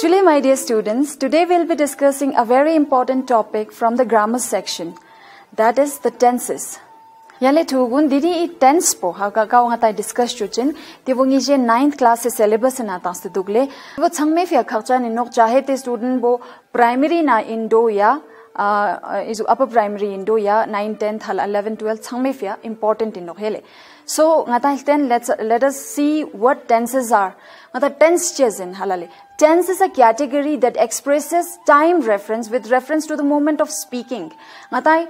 Actually, my dear students, today we'll be discussing a very important topic from the grammar section. That is the tenses. Yale tugun didi tense po haga kau ngatai discuss chuchin tibungi je 9th class syllabus na tas dugle wo changme fia khakcha ni nok chahe te student bo primary na indo ya is upper primary indo ya 9 10th 11 12 changme fia important in nok hele. So ngatai then let us see what tenses are. Ngata tense chesin halale. Tense is a category that expresses time reference with reference to the moment of speaking. Ngatai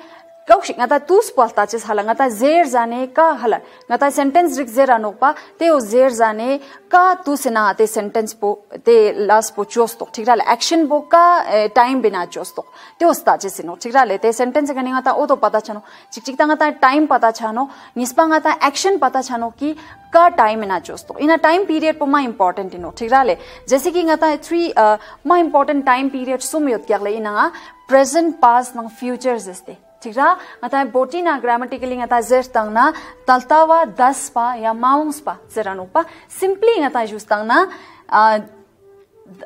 kaushik ngata tu spalta ches hala ngata zer zane ka hala ngata sentence rik zer anokpa te o zer zane ka tu sena te sentence po te last po chosto thikra action bo ka time bina chosto te osta ches no thikra le te sentence gani ngata o to pata chano chik ta ngata time pata chano nispa ngata action pata chano ki का time इना चोस्तो in time period पो मा important इनो ठीक राले जैसे कि ngata 3 मा important time period सुमियोत क्याले इना present past न फ्यूचर जस्ते ठीक रा ngata बोटी ना ग्रामेटिकली ngata जेर तंगना तलतावा 10 पा या माउंस पा जरानो पा सिंपली ngata यूज तंगना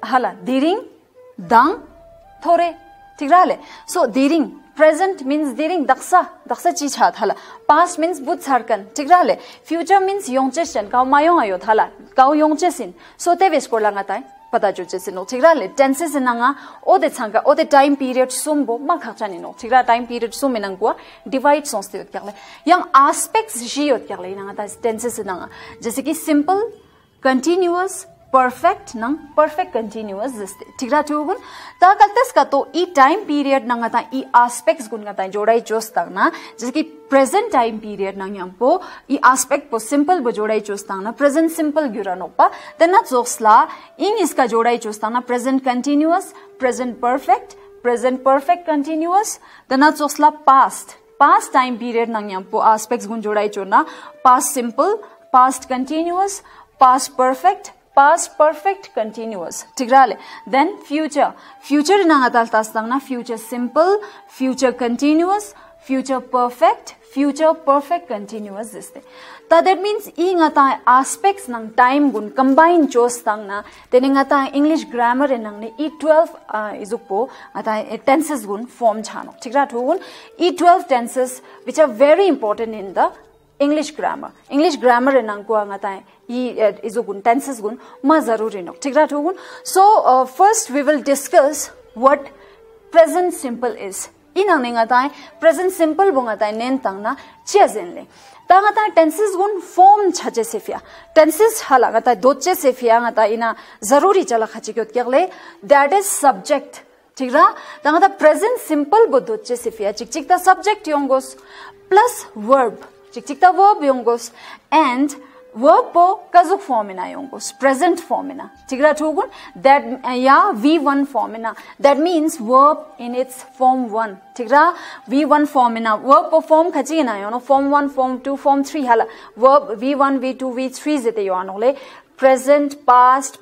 हाला दिरिंग दंग थोरे ठीक राले सो दिरिंग present means diring daksa chi cha thala past means but sarkan ठीक राले future means yongchesin ka mayong ayo thala ka yongchesin so te ves ko langa tai pata jochesin no ठीक राले tenses nanga ode changa ode time period sumbo ma khachani no ठीक रा time period sum menang ko divide sonste yot kyale yang aspects ji yot kyale nanga ta tenses nanga जैसे कि simple continuous perfect nang perfect continuous जस्ते ठीक रा थुगुन ता कलतेस का तो ई टाइम पीरियड नंगा ता ई एस्पेक्ट्स गुन ता जोड़ाई जोस तंगना जैसे कि प्रेजेंट टाइम पीरियड नंग यंपो ई एस्पेक्ट पो सिंपल बो जोड़ाई जोस तंगना प्रेजेंट सिंपल ग्युरानोपा देना जोसला इन इसका जोड़ाई जोस तंगना present continuous present perfect continuous देना जोसला पास्ट टाइम पीरियड नंग यंपो एस्पेक्ट्स गुन जोड़ाई जोना past simple past continuous past perfect continuous ठीक राले then future ना आताल तास्तंगना future simple future continuous future perfect continuous जस्ते ता that means E ngata aspects nang time gun combine chose tangna tene ngata English grammar nang ne E12 izupo ata tenses gun form chano ठीक रा थुगुन E12 tenses which are very important in the English grammar nang ko ngata izugun tenses gun ma zaruri no ठीक रा थुगुन so first we will discuss what present simple is ina ninga tai present simple bunga tai nen tangna chezen le ta ngata tenses gun form chaje sefia tenses hala ngata doche sefia ngata ina zaruri chala khachi kyot kyagle that is subject ठीक रा ta ngata present simple bo doche sefia chik ta subject yongos plus verb chik ta verb yongos and verb po kazuk formina yongos present formina ठीक रा थुगुन that ya v1 formina that means verb in its form 1 ठीक रा v1 formina verb po form khachi na yo no form 1 form 2 form 3 hala verb v1 v2 v3 zete yo anole present past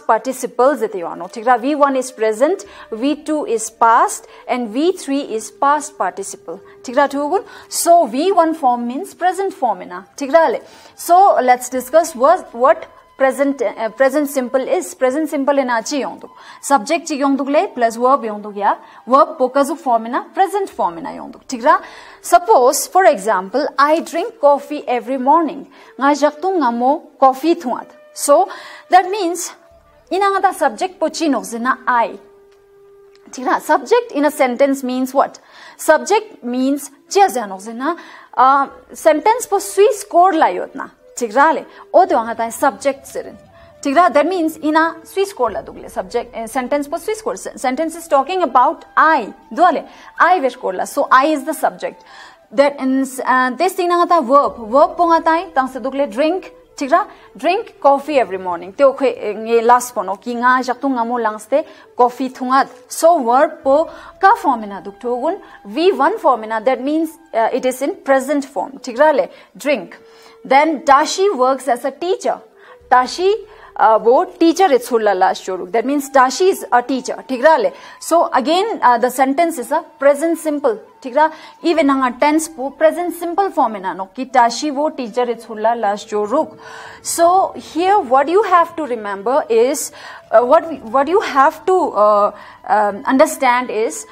participle zete yo ano ठीक रा v1 is present v2 is past and v3 is past participle ठीक रा थुगुन so v1 form means present formina ठीक रा ले so let's discuss what present simple is present simple ina chi yongdu subject chi yongdu le plus verb yongdu ya verb pokazu formina present formina yongdu ठीक रा suppose for example I drink coffee every morning nga jaktu ngamo coffee thuat so that means inanga the subject pochi nokzina I ठीक रा subject in a sentence means what subject means cheza nokzina sentence po sui score la yotna ठीक रा ले o de anga ta subject sirin ठीक रा that means ina sui score la dugle subject sentence po sui score sentence is talking about I dole I we score la so I is the subject that in this thing anga ta verb po anga tai tang se dugle drink ठीक रा drink coffee every morning te okhe nge last pono ki nga jaktu ngamo langste coffee thungat so verb po ka formina duk thogun v1 formina that means it is in present form ठीक रा ले drink then Tashi works as a teacher Tashi wo teacher it's hulla last joruk. That means Tashi is a teacher. Tigra le. So again the sentence is a present simple. Tigra even anga tense po present simple form ena no ki Tashi wo teacher it's hulla last joruk. So here what you have to remember is what you have to understand is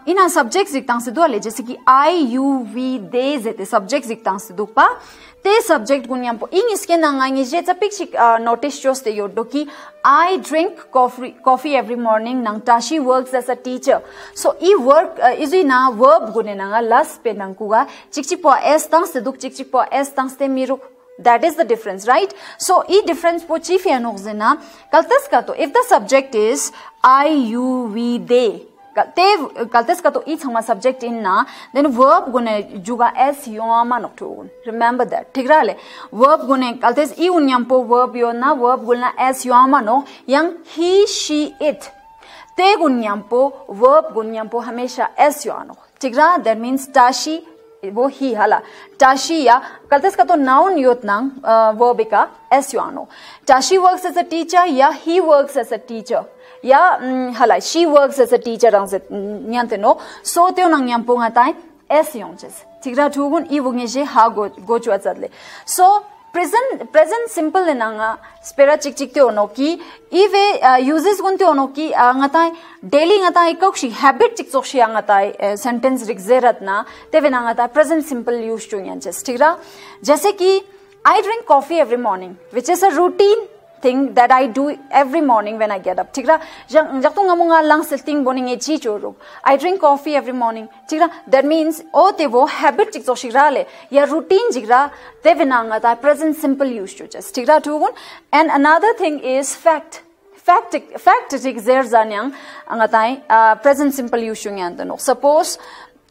in a subject ziktang se do le जैसे कि I you we they zete subject ziktang se do pa te subject gunyam po ing iske nangangi je chapik notice shows te yodo ki I drink coffee every morning nang Tashi works as a teacher. So e work is na verb gune nanga last pe nang kuga chikchi po s tang se duk chikchi po s tang se miruk. That is the difference, right? So e difference po chief ya nokzena kaltas ka to if the subject is I you we they kaltes ka to each hama subject in na then verb gune juga s yoma nok to remember that thigra le verb gune kaltes e unyam po verb yo na verb gulna s yoma no yang he she it te gunyam po verb gunyam po hamesha s yo no thigra that means Tashi वो ही हाला Tashi या kaltes ka to noun yot nang verb ka s yo no Tashi works as a teacher ya he works as a teacher ya hala she works as a teacher ang nyante no so te nang nyam ponga tai s yongches tigra thugun I bunge je ha go chu atle so present simple enanga spera chik chik te ono ki ive uses gun te ono ki ngatai daily ngatai kokshi habit chik chokshi ngatai sentence rigzerat na te venanga ta present simple use chu nyanches tigra jaise ki I drink coffee every morning which is a routine thing that I do every morning when I get up. Tigra, jaktu ngamunga lang selting boning e chi choro. I drink coffee every morning. Tigra, that means o te wo habit chik so shigrale ya routine jigra te venanga ta present simple use to just. Tigra tugun. And another thing is fact. Fact chik zer zanyang angatai present simple use no. Suppose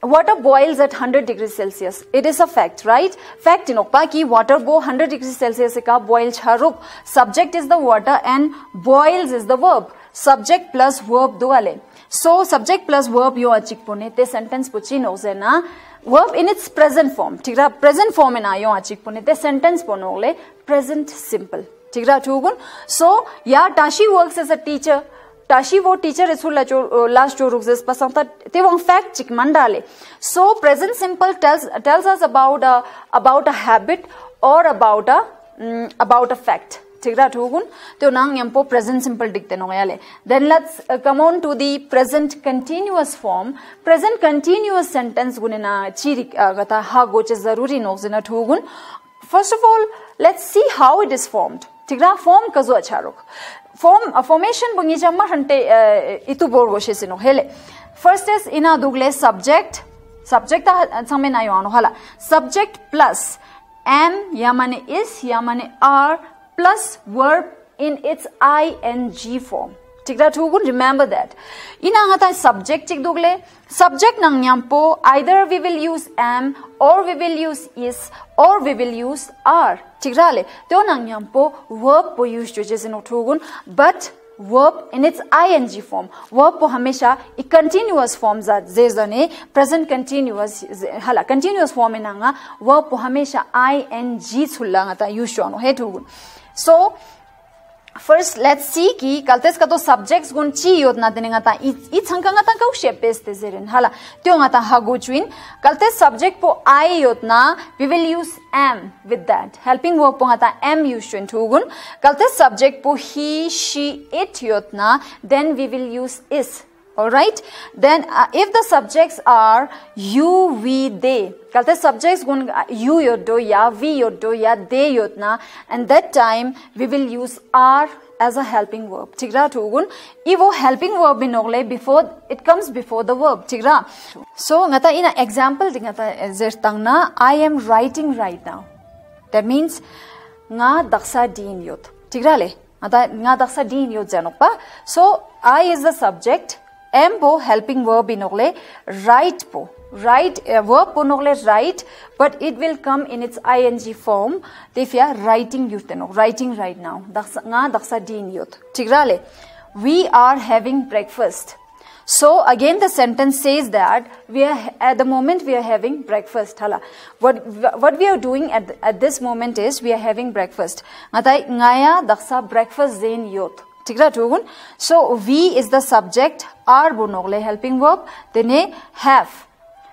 water boils at 100 degrees Celsius. It is a fact, right? Fact inokpa ki water bo 100 degrees Celsius ka boil charuk. Subject is the water and boils is the verb. Subject plus verb duale. So subject plus verb yo achik pone te sentence puchi no na verb in its present form. Tigra present form in ayo achik pone te sentence ponole present simple. Tigra tugun. So yeah, Tashi works as a teacher. Tashi wo teacher is last joruk zes pasanta te wong fact chik mandale. So present simple tells us about a habit or about a fact. Tigra thugun te nang yampo present simple dikte no yale. Then let's come on to the present continuous form. Present continuous sentence gunena chirik gata ha goche zaruri no zena thugun. First of all, let's see how it is formed. Tigra form kazo acharuk. Formation bungi jamma hante itu bor boshe no hele. First is ina dugle subject samme na yono hala subject plus am yamane is yamane are plus verb in its ing form. Tigra thugun remember that. Ina ngata subject chik dugle subject nang nyampo either we will use am or we will use is or we will use are. Tigra le to nang nyampo verb po use jo jese no thugun but verb in its ing form. Verb po hamesha a continuous form za zezane present continuous hala continuous form inanga verb po hamesha ing chulla ngata use jo no he thugun. So first let's see ki kaltes ka to subjects gun chi yot na denga ta I changka nga ta ka shape te zerin hala tyo nga ta ha go chuin kaltes subject po I yot na we will use am with that helping verb po nga ta am use chuin thugun kaltes subject po he she it yot na then we will use is. Alright, then if the subjects are you, we, they, kalte subjects gun you yodo ya, we yodo ya, they yodna, and that time we will use are as a helping verb. Tigra tugun, ivo helping verb binogle before it comes before the verb. Tigra. So ngata in an example ngata zertangna I am writing right now. That means nga daksa din yod. Tigra le. Ngata nga daksa din yod janokpa. So I is the subject. Am po helping verb inogle write po write verb po nogle write but it will come in its ing form defya writing yuteno writing right now nga daksa din yut tigrale we are having breakfast. So again the sentence says that we are at the moment we are having breakfast. Hala. What we are doing at this moment is we are having breakfast. Ngatai ngaya daksa breakfast zen yot. Tikra tugun. So we is the subject, are bonogle helping verb, dene have.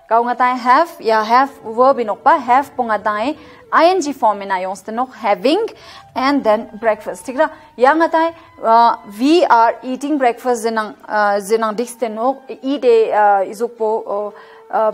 Kau ngatai have ya have verb inokpa have pongatai ing form in ayons tenok having and then breakfast. Tikra yang ngatai we are eating breakfast zinang dixtenok eat izukpo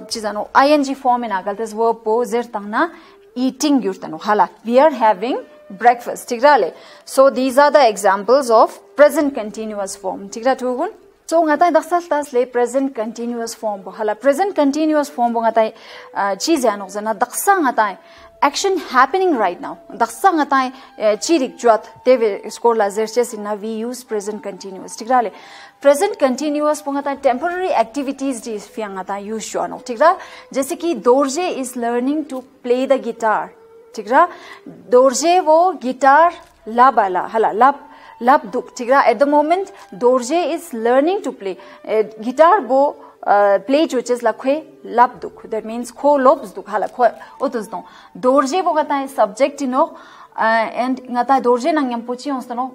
chizano ing form in agaltes verb po zertangna eating yurtano hala we are having breakfast. Tikra le. So these are the examples of present continuous form. Tikra tugun. So ngatai daksal tas le present continuous form bo hala present continuous form bo ngatai cheese anok zana daksa ngatai action happening right now daksa ngatai chirik jwat teve score la zerches in we use present continuous. Tikra le present continuous bo ngatai temporary activities dis fiang ngatai use joano. Tikra जैसे कि Dorje is learning to play the guitar. Tikra Dorje wo guitar labala hala lab duk. Tikra at the moment Dorje is learning to play guitar bo play which is lakhe lab duk, that means ko lobs duk hala ko otus no Dorje bo gata subject ino and ngata Dorje nang yam pochi onstano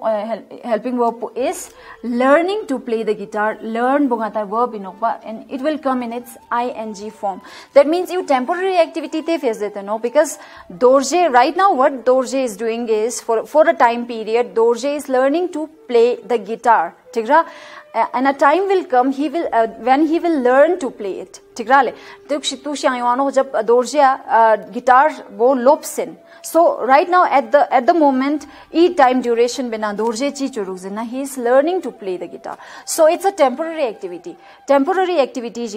helping verb is learning to play the guitar. Learn bo gata verb inokba and it will come in its ing form. That means you temporary activity te face dete no, because Dorje right now what Dorje is doing is for a time period Dorje is learning to play the guitar. Tikra and a time will come he will when he will learn to play it. Tikra le tu shyang yano jab Dorje guitar bo lopsin. So right now at the moment each time duration bina Dorje chi churuzina he is learning to play the guitar. So it's a temporary activity. Temporary activities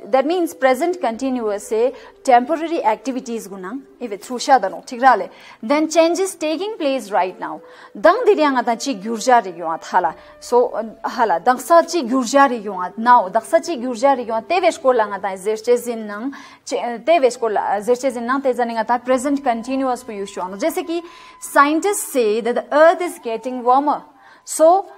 that means present continuous say temporary activities gunang if it's rushadano. Tigrale then changes taking place right now. Dang diryanga ta chi gyurja ryuat hala. So hala dangsa chi gyurja ryuat now daksa chi gyurja ryuat tevesh ko langa ta zerchezin nang tevesh ko zerchezin nang tezaninga ta present continuous जैसे कि scientists say that the earth is getting warmer. So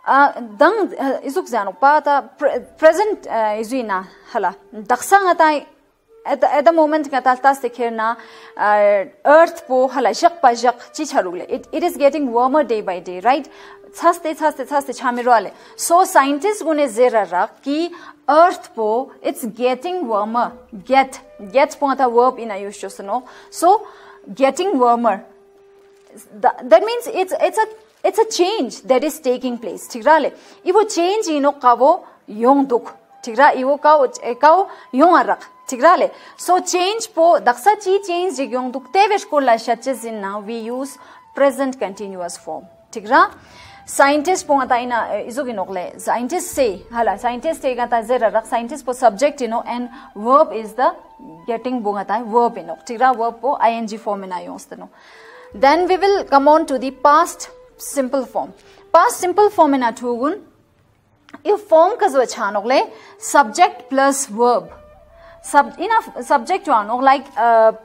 dang isuk zano pata present izuina hala daksa ngatai at the moment ngatal tas tekherna earth po hala jak pa jak chi charule it is getting warmer day by day, right? Chaste chamirale. So scientists gune zera rak ki earth po it's getting warmer. Get pota verb in ayush no. So getting warmer. That means it's a change that is taking place. Tigrale. Iwo change ino kavo yong duk. Tigra iwo kao yong arak. Tigrale. So change po daksa chi change yong duk tevesh ko la shaches in now we use present continuous form. Tigra. Scientists po ngata ina izuginokle. Scientists say hala scientists say ngata zera rak scientists po subject and verb is the getting bongata verb Tigra verb po ing form in ayonstano. Then we will come on to the past simple form. Past simple form in atugun if form kazo chanokle subject plus verb. Subject ano like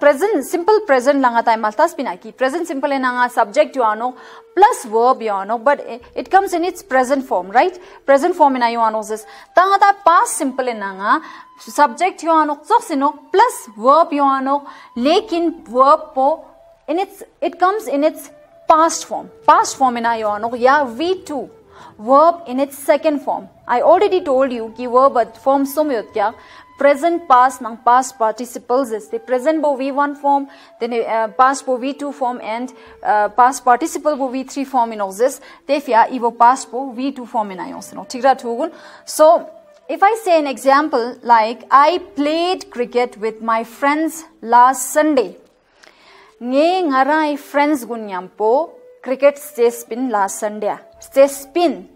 present simple present langa time maltas pinaki present simple enanga subject ano plus verb ano but it comes in its present form, right? Present form in ayano is tangata past simple enanga subject ano soxino plus verb ano lekin verb po in it comes in its past form in ayano ya v2 verb in its second form. I already told you ki verb form sumyot kya present past nang past participles is the present bo v1 form, then past bo v2 form and past participle bo v3 form in this tefia ivo past bo v2 form in ayons no. Tigra tugun. So if I say an example like I played cricket with my friends last Sunday. Nge ngarai friends gunyampo cricket stay spin last Sunday. Stay spin.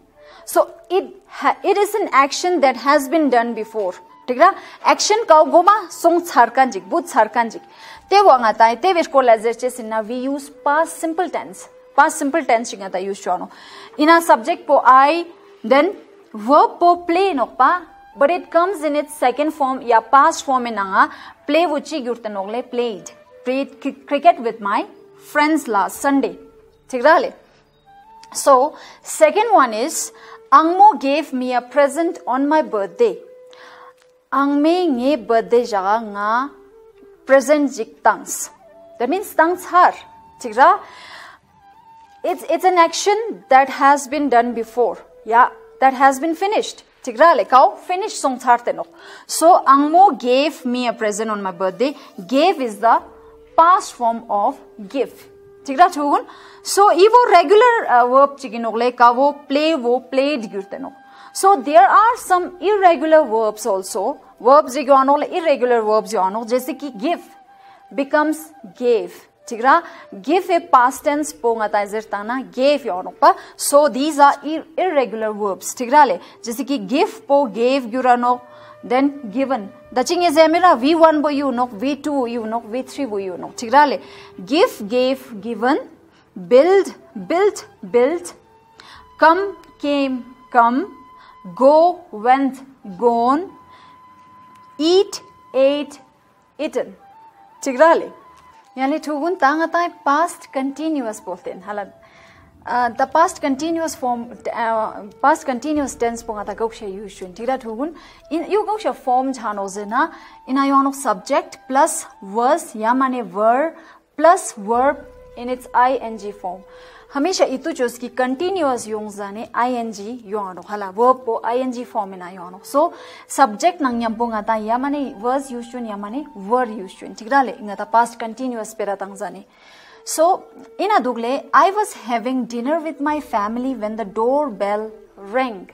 So it is an action that has been done before. Tigra action ka goma song charkanjik but charkanjik te wanga tai te vesh ko lazerches in we use past simple tense inga ta use chono ina subject po I then verb po play nokpa but it comes in its second form ya past form inanga play wuchi gyurtanogle played cricket with my friends last Sunday. Tigra le. So second one is Angmo gave me a present on my birthday. Angme nge birthday jaga nga present jik tangs. That means tangs har. Tigra? It's an action that has been done before. Yeah, that has been finished. Tigra le kau finish song tharte no. So Angmo gave me a present on my birthday. Gave is the past form of give. Tigra thugun. So ivo regular verb chiginole ka wo played gurte no. So there are some irregular verbs also. Verbs jiganole irregular verbs jano jaise ki give becomes gave. Tigra give a past tense ponga taizer tana gave yonopa. So these are irregular verbs. Tigra le jaise ki give po gave gurano, then given. The thing is emira v1 bo you no, v2 you no, v3 bo you no. Tigra le give gave given, build built built, come came come, go went gone, eat ate eaten. Tigra le यानी ठुगुन तांगताय past continuous बोलते हैं हालात the past continuous form past continuous tense पोंगा गौशे use ठीक ठुगुन इन you गौशे form जानो जना इन आयोनो subject plus was या माने verb plus verb in its ing form हमेशा इतु चोस की continuous योंग जाने ing योनो हाला verb पो ing form में ना योनो so subject नंग्यम पोंगा ता या माने was used या माने were used ठीक डाले इंगा ता past continuous पेरा तंग जाने so इना दुगले I was having dinner with my family when the doorbell rang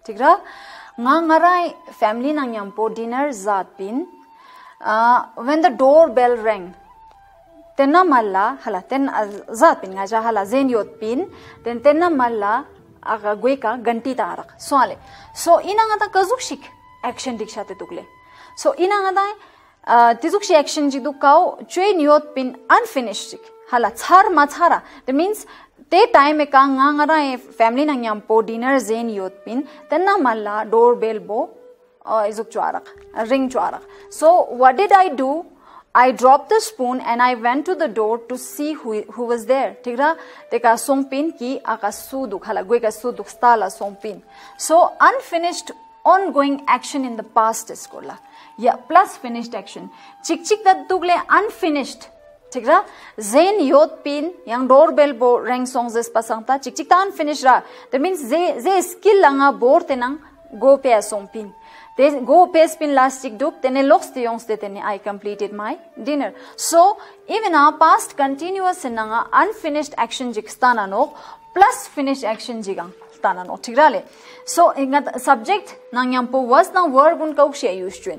ठीक डा ngangarai family नंग्यम पो dinner जात pin when the doorbell rang tenna malla hala ten zat pin ngaja hala zen yot pin ten tenna malla aga goika ganti tarak soale so inanga ta kazukshik action dikshate tukle so inanga da tizukshi action ji dukau train yot pin unfinished hala char ma chara that means te time e ka ngara family nangyam po dinner zen yot pin tenna malla doorbell bo izuk chwarak ring chwarak so what did I do? I dropped the spoon and I went to the door to see who was there. Tigra teka songpin ki aka suduk hala goi ka suduk stala songpin. So unfinished ongoing action in the past is kola. Yeah, plus finished action. Chik chik that dugle unfinished. Tigra zen yot pin yang doorbell bo rang songs des pasangta chik chik ta unfinished ra. That means ze skill langa bor tenang go pe songpin. They go pace pin last chick duk tene locks the youngs de tene I completed my dinner. So even our past continuous nanga unfinished action jik stana no plus finished action jigang stana no tigrale. So ingat subject nangyam po was na verb un kauk she used to.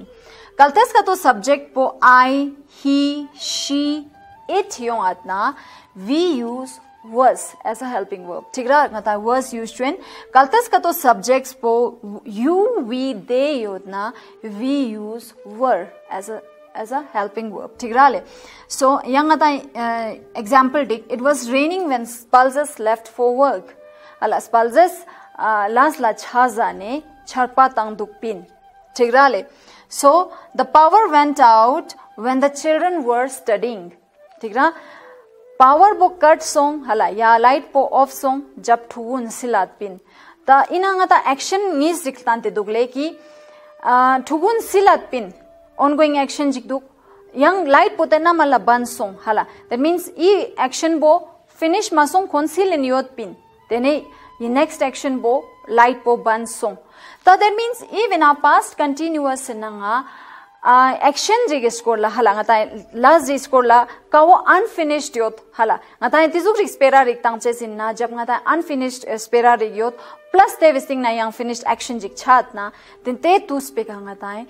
Kaltes ka to subject po I, he, she, it yong atna we use was as a helping verb. Tigra ngata was used when kaltas ka to subjects po you, we, they yodna we use were as a helping verb. Tigra le. So yang ngata example dik it was raining when spouses left for work. Ala spouses last la chaza ne charpa tang dukpin. Tigra le. So the power went out when the children were studying. Tigra power bo cut song hala ya light po off song jab thuun silat pin ta inanga ta action nis diktante dugle ki thuun silat pin ongoing action jikduk yang light po tena mala ban song hala that means e action bo finish ma song conceal in yot pin tene ye next action bo light po ban song ta that means even our past continuous nanga action jig score la hala ngata last jig score la kawo unfinished yot hala ngata tizuk spera rik tang chesin na jab ngata unfinished spera rik yot plus te vesting na yang finished action jig chat na then te tu speka ngata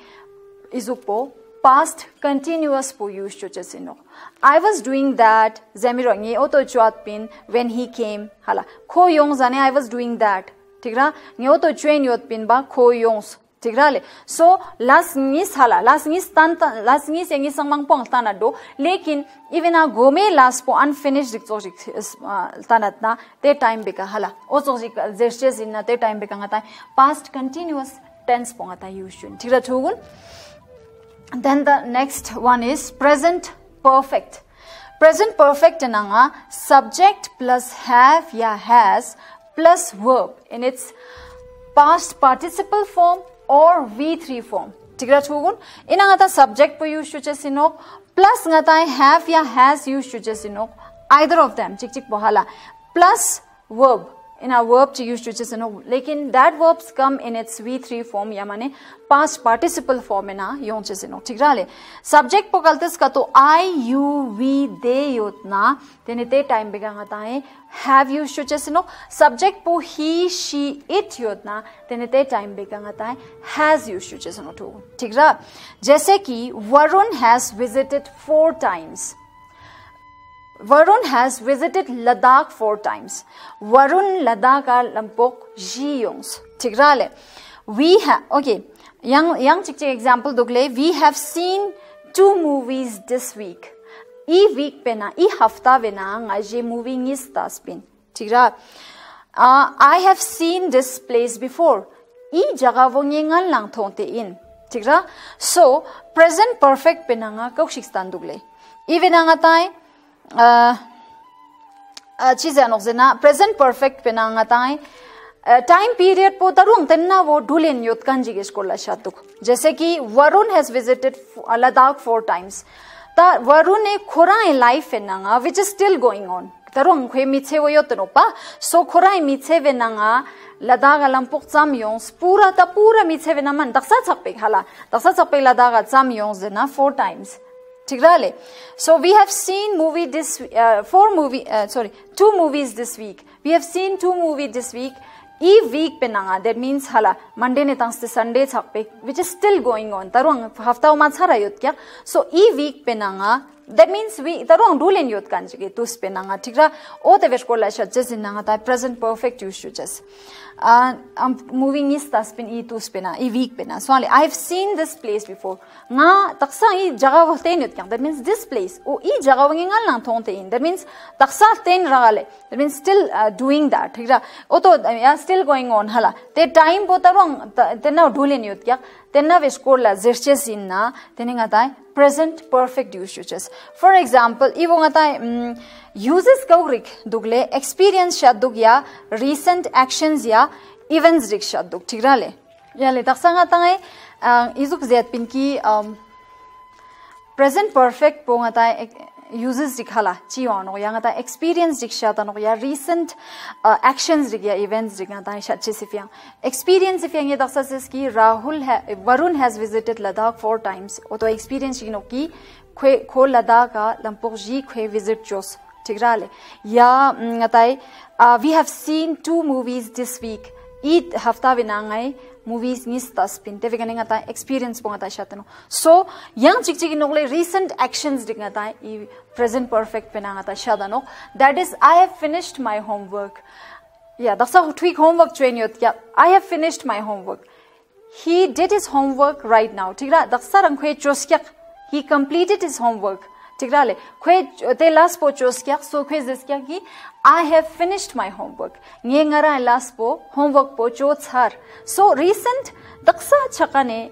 izupo past continuous po use cho chesino I was doing that zamiro nge auto chat pin when he came hala kho yong zane I was doing that tigra nge auto train yot pin ba kho yongs tigrale so last ngis hala last ngis last ngis engi sangmang pong tana do lekin even a gome last po unfinished project tanat na te time beka hala o project gestures in na te time beka ngata past continuous tense pong ata use tigra thugun then the next one is present perfect nanga subject plus have ya has plus verb in its past participle form or V3 form. Tigra chugun ina ngata subject po use chu chesinok plus ngata have ya has use chu chesinok either of them chik chik bohala plus verb in a verb to use to chesinok lekin that verbs come in its V3 form ya mane past participle form na yon chesinok tigra le subject po kaltes ka to I you we they yotna tenete time bega ngata hai have use to chesinok subject po he she it yotna tenete time bega ngata hai has use to chesinok to tigra jaise ki Varun has visited 4 times. Varun has visited Ladakh 4 times. Varun Ladakh are lampok jiyongs. Tigrale. We have okay. Young chick example dogle. We have seen 2 movies this week. E week pena e hafta vena ngaje movie is taspin. Tigra. I have seen this place before. E jaga wongengan lang thonte in. Tigra. So present perfect pena nga kaushik stan dogle. Even nga tay चीज़ है नौज़ेना present perfect पे ना आताएं time period पो तरुण तन्ना वो ढूलें योत कंजी के school लाशातुक जैसे कि Varun has visited Ladakh 4 times ता Varun ने खुराए life है ना which is still going on तरुण खुए मीचे वो योत नोपा so खुराए मीचे वे ना Ladakh alampuk tsam yongs पूरा मीचे वे ना मन दक्सा चप्पे Ladakh tsam yongs ना 4 times Tigrale. So we have seen 2 movies this week. We have seen 2 movies this week. E week penanga that means hala Monday ne tangste Sunday chakpe which is still going on. Tarung hafta uma chara yot kya. So e week penanga that means we tarung dulen yot kanjige tus penanga tigra o te veskola shadjes inanga ta present perfect use just. Moving is taspin e tus pena e week pena. So I have seen this place before. Nga taksa e jaga wate yot kya. That means this place. O e jaga wangingal lang thonte in. That means taksa ten ragale. That means still doing that. Tigra oto still going on hala te time po tarong tenna dhulen yot kya tenna veskola zerches inna teninga tai present perfect usages. For example ibonga tai uses kaurik dugle experience shadug ya recent actions ya events rik shadug tigrale yale taksanga tai izuk zet pinki present perfect ponga tai uses dikhala chi ono yang ta experience diksha ta no ya recent actions rig ya events rig ta shachi sifya experience if yang daksa says ki Varun has visited Ladakh 4 times auto experience you know ki kho Ladakh ka lampok ji khwe visit jos tigrale ya ngatai we have seen 2 movies this week eat hafta vinangai movies nis taspin te veganing ata experience pong ata shatano so yang chik chik nogle recent actions ding ata e present perfect penang ata shadano that is I have finished my homework yeah that's a tweak homework train yot kya I have finished my homework he did his homework right now tigra daksa rang khwe chos kya he completed his homework tigra le khwe te last po chos kya so khwe zes kya ki I have finished my homework. Nge ngara last po homework po chotsar. So recent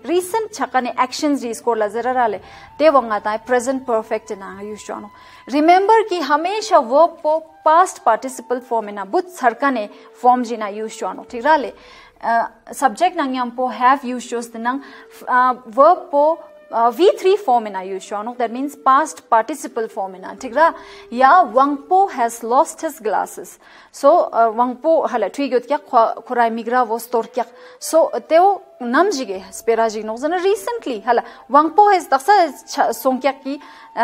recent chakane actions ri score la zararale. Te wanga ta present perfect na use jono. Remember ki hamesha verb po past participle form na but sarkane form jina use jono. Tigrale subject nangyam po have use jos nang verb po V3 form in ayushano that means past participle form in tigra ya Wangpo has lost his glasses so Wangpo hala trigot kya khorai migra was tor kya so teo namjige speraji no recently hala Wangpo has daksa songkya ki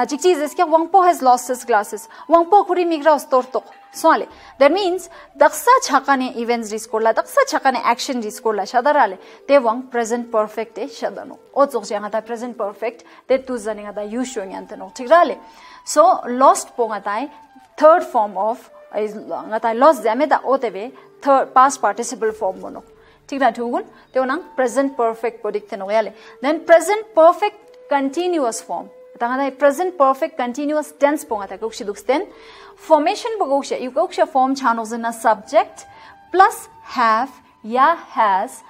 chikchi is kya Wangpo has lost his glasses Wangpo khuri migra was tor to Swale. That means daksa chakane events discola, daksa chakane action discola shadarale. Te wang present perfect e shadano. Ozo jangata present perfect te tu zaningata you showing antano tigrale. So lost pongatai third form of is ngatai lost zameda oteve third past participle form mono. Tigra tugun te onang present perfect podictenoyale. Then present perfect continuous form. Tangata present perfect continuous tense pongata gokshidux then formation bogoksha you goksha form channels in a subject plus have ya has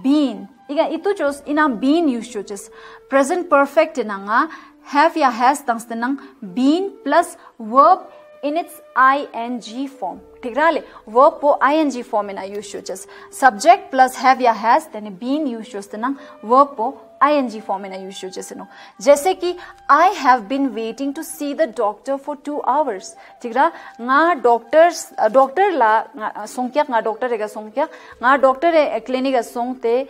been iga itu jos ina been use just present perfect inanga have ya has tangstenang been plus verb in its ing form ठीक रहा ले verb po ing form ina use shows subject plus have या has then been use shows ना verb po ing form ina use shows no जैसे कि I have been waiting to see the doctor for 2 hours ठीक रहा nga doctor la songkyak nga doctor ega songkyak nga doctor e clinic a songte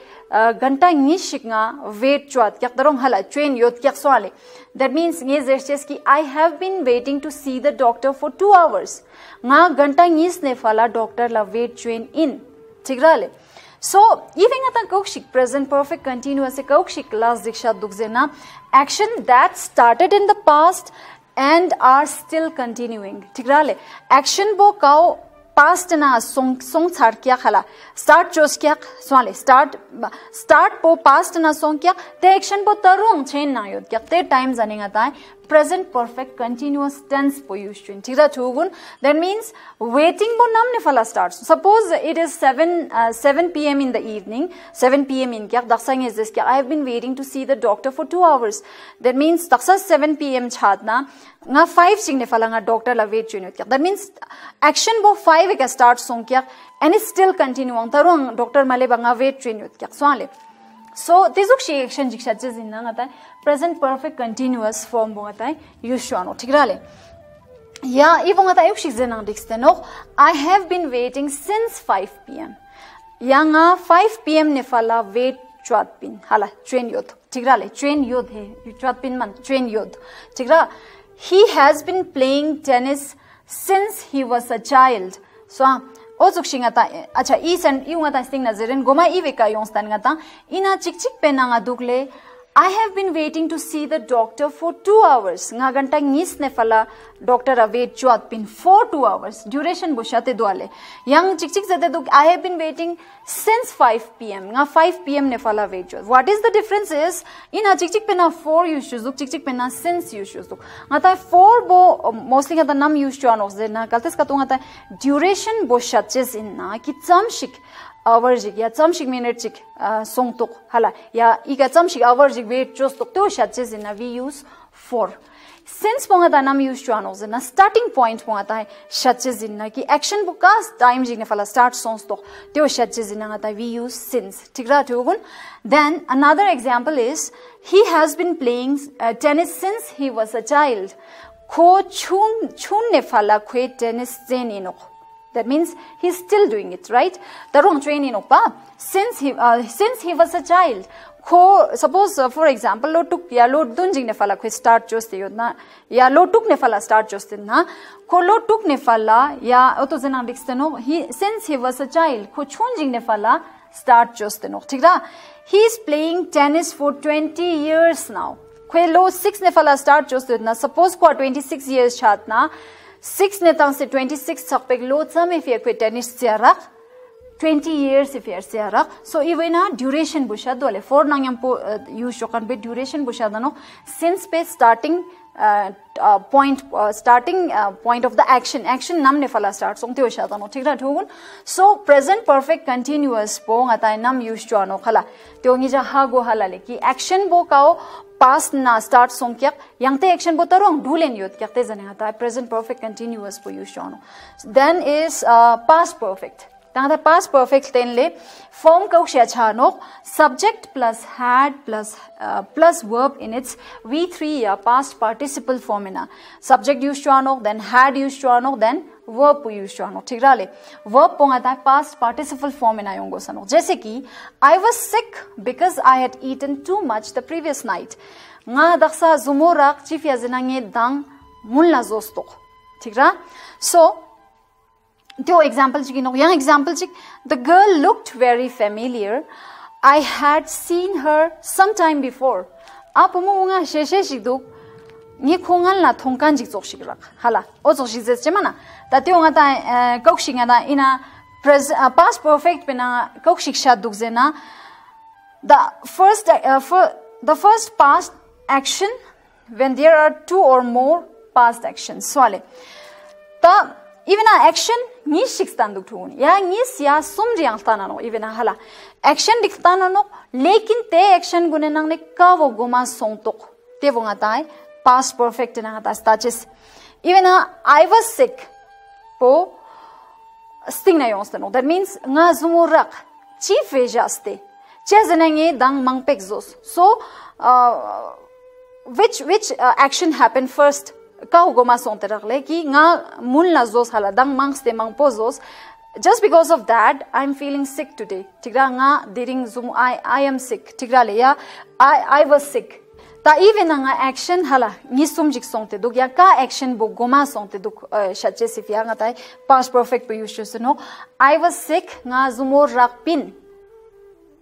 ganta ngishik nga wait chwat kyak darong hala train yot kyak swale that means nge zerches ki I have been waiting to see the doctor for 2 hours nga ganta ngis ne fala doctor la wait train in ठीक रहा ले so even at kaukshik present perfect continuous e kaukshik last diksha dukzena action that started in the past and are still continuing ठीक रहा ले action bo kao past na song chhar kya khala start chos kya swale start po past na song kya te action po tarung chen na yod kya te time janinga ta present perfect continuous tense po use chin thira thugun that means waiting bo nam ne fala starts suppose it is 7 pm in the evening 7 pm in kya daksang is this kya I have been waiting to see the doctor for 2 hours that means daksa 7 pm chatna nga 5 sing ne fala nga doctor la wait chin kya that means action bo 5 ka start song kya and is still continuing tarung doctor male ba nga wait chin kya swale so this is action jiksha je zinna ngata present perfect continuous form bongata use shano ठीक रहा ले या ये bongata एक चीज़ ना दिखते no I have been waiting since 5 pm या nga 5 pm ने फला wait चुat पिन हाला train yod ठीक रहा ले train yod है चुat पिन मन train yod ठीक रहा he has been playing tennis since he was a child so also xingata acha is and you ngata sting nazarin goma iveka yongstan ngata ina chik pe na nga dukle I have been waiting to see the doctor for 2 hours nga ganta ngis ne fala doctor a wait chuat pin for 2 hours duration bushate duale yang chik zate duk I have been waiting since 5 pm nga 5 pm ne fala wait chuat what is the difference is ina chik pe na for use duk chik pe na since use duk ngata for bo mostly ngata nam use chuan os de na kaltes ka tu ngata duration bushaches in na ki chamshik hour jig ya chamshik minute jig song tok hala ya iga chamshik hour jig wait just tok to shaches in we use for since ponga da nam use channels na starting point ponga ta shaches in na ki action book ka time jig ne fala start songs tok to shaches in na ta we use since thikra thogun then another example is he has been playing tennis since he was a child kho chun ne fala khwe tennis zen inok that means he's still doing it right darong training opa since he was a child ko suppose for example lo tuk ya lo dunjing ne fala khwe start joste yodna ya lo tuk ne fala start joste na ko lo tuk ne fala ya auto zena diksteno he since he was a child ko chunjing ne fala start joste no thik da he is playing tennis for 20 years now khwe lo 6 ne fala start joste na suppose ko 26 years chatna 6 ne tang se 26 sakpek lo cham if ye kwe tennis siara 20 years if ye siara so even a duration busha dole for nang yam po use shokan be duration busha dano since pe starting point of the action nam ne fala start song te osha dano thik ra thogun so present perfect continuous po ngata nam use cho ano khala tiongi ja ha go hala le ki action bo kao past na start song kyak yang te action bo tarong dhulen yot kyak te jane ata present perfect continuous po use cho ano then is past perfect tang past perfect ten le form ka uksha chano subject plus had plus verb in its v3 ya past participle form ina subject use chano then had use chano then verb use chano thik ra le verb ponga ta past participle form ina yongo sano jaise ki I was sick because I had eaten too much the previous night nga daksa zumorak chief ya zinange dang mulla zosto thik ra so the example chik no yang example chik the girl looked very familiar I had seen her sometime before apumu nga sheshe shikdu ni khongal na thongkan jik chok shikrak hala o chok shik je mana ta te nga ta kok shinga da ina past perfect pena kok shik sha duk zena the first past action when there are 2 or more past actions swale ta even a action ni shikstan duk thun ya ni sia sum riang tana no even hala action diktana no lekin te action gune nang ne ka wo goma song tok te wonga tai past perfect na ta status even I was sick po sting na yong stano. That means nga zumurak chief vejaste. Chezenenge dang mangpek zos. So which action happened first? Ka goma sonte rakle ki nga mun la zos hala dang mangste mangpozos. Just because of that, I'm feeling sick today. Tigra nga diring zum I am sick. Tigra le ya I was sick. Ta even nga action hala ni sumjik songte duk ya ka action bo goma songte duk shache sifia nga tai past perfect po use no. I was sick nga zumor rakpin.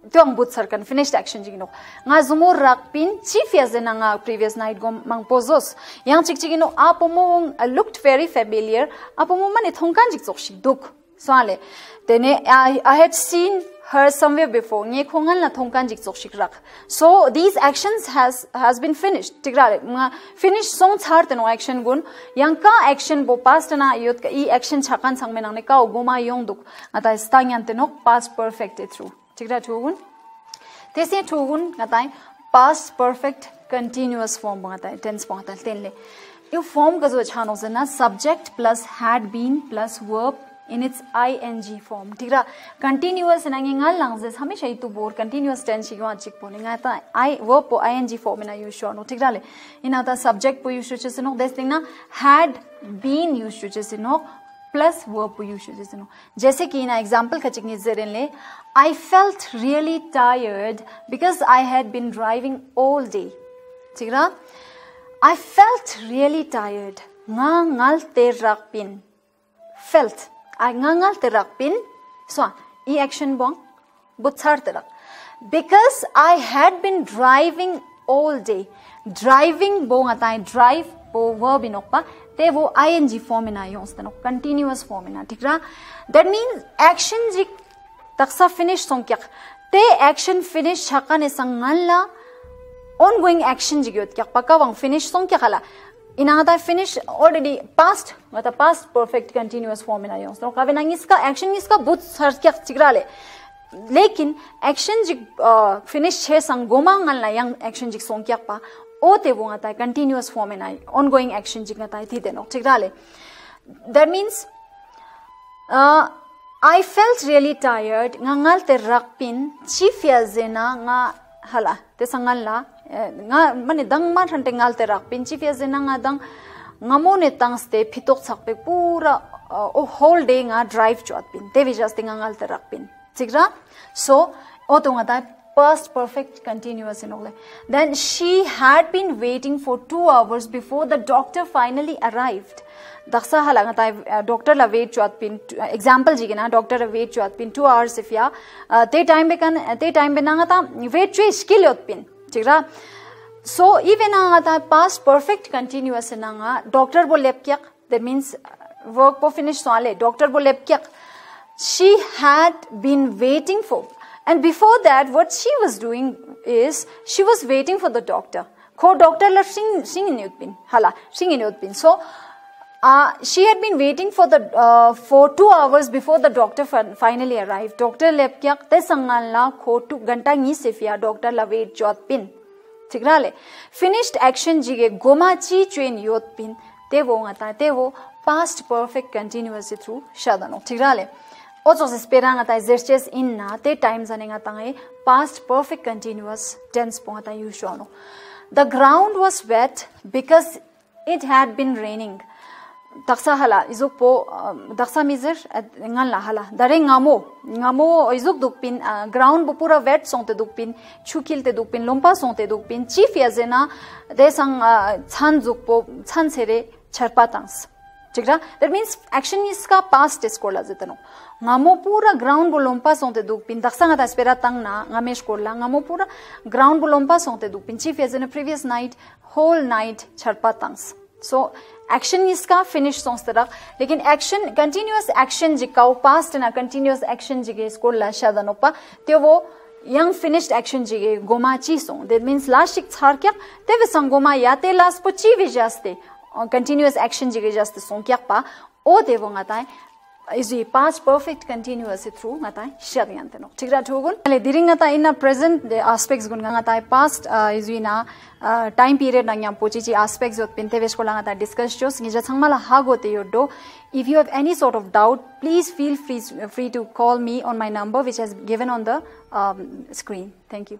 Tuang but sarkan finished action jigino. Nga zumor rakpin chief ya zena nga previous night gom mangpozos. Yang chik chigino apomo looked very familiar. Apomo mane thongkan jik sokshi duk. Soale, then I had seen her somewhere before. Nye khongal na thongkan jik sokshik rak. So these actions has been finished. Tigrale, finished song char teno action gun. Yang ka action bo past na yot ka I action chakan sang menang ne ka goma yong duk. Ata stang yan teno past perfect through. Tigra thugun. Tesi thugun ngatai past perfect continuous form ngatai tense ngatai tenle. Yo form ka jo chano zena subject plus had been plus verb in its ing form. Tigra continuous nangi ngal langzes hamesha itu bor continuous tense gi chik pone nga ta I verb po ing form na use no. Tigra le ina ta subject po use chesino this thing na had been use chesino plus verb po use chesino. Jaise ki ina example khaching zeren le I felt really tired because I had been driving all day. Tigra I felt really tired. Nga ngal te rakpin felt I ngangal terak pin so I action bong butsar terak because I had been driving all day. Driving bong atai drive bo verb inokpa te wo ing form ina yons tano continuous form ina tikra. That means action jik taksa finish songkyak te action finish chakan esangal la ongoing action jigyot kyak pakawang finish songkyak ala inangata finish already past ngata past perfect continuous form ina yong so kabe nang iska action iska but sarkyak chigrale lekin action jik finish che sang goma ngal na yang action jik songkyak pa o te bo ngata continuous form ina ongoing action jik ngata thi de no chigrale. That means I felt really tired ngangal te rakpin chief ya zena nga hala te sangal la nga mane dang man thante ngal te rak pin chi fe zena nga dang ngamo ne tang ste phitok chakpe pura whole day nga drive chot pin te vi just ngal te rak pin chigra. So oto nga ta past perfect continuous inole. Then she had been waiting for 2 hours before the doctor finally arrived. Daksa hala nga ta doctor la wait chot pin example jigena doctor la wait chot pin 2 hours if ya te time be na nga ta wait chwe skill yot pin chigra. So even anga past perfect continuous nanga doctor bo lep kyak that means work po finish sale doctor bo lep kyak she had been waiting for, and before that what she was doing is she was waiting for the doctor ko doctor la sing in yutpin hala sing in yutpin. So she had been waiting for 2 hours before the doctor finally arrived. Doctor lep kyak te sangal la ko 2 ganta ngi sefia doctor la wait jot pin tigrale finished action jige goma chi train yot pin te wo ngata te wo past perfect continuous through shadano tigrale also espera ngata exercise in na te times anenga tangai past perfect continuous tense pongata usual. The ground was wet because it had been raining. Daksa hala izuk po daksa mizer ngal la hala dare ngamo izuk dukpin ground bu pura wet songte dukpin chukil te dukpin lompa songte dukpin chief yazena desang chan juk po chan sere charpa tangs chigra. That means action is ka past is kola jetano ngamo pura ground bu lompa songte dukpin daksa ngata spera tang na ngamesh kola ngamo pura ground bu lompa songte dukpin chief yazena previous night whole night charpa tangs. So action iska finish songs tarak lekin action continuous action jikau past na continuous action jige isko la shadanopa te wo yang finished action jige goma chi song. That means last shik char kya te ve sangoma ya te last po chi ve jaste continuous action jige jaste song kya pa o te wo ngatai easy past perfect continuous through ngatai shad yan teno thikra thogun ale diring ngata in present the aspects gun ngatai past izi na time period na nyam pochi chi aspects jot pinte vesh ko ngata discuss jos ngija changmala hagote yodo. If you have any sort of doubt, please feel free to call me on my number which has given on the screen. Thank you.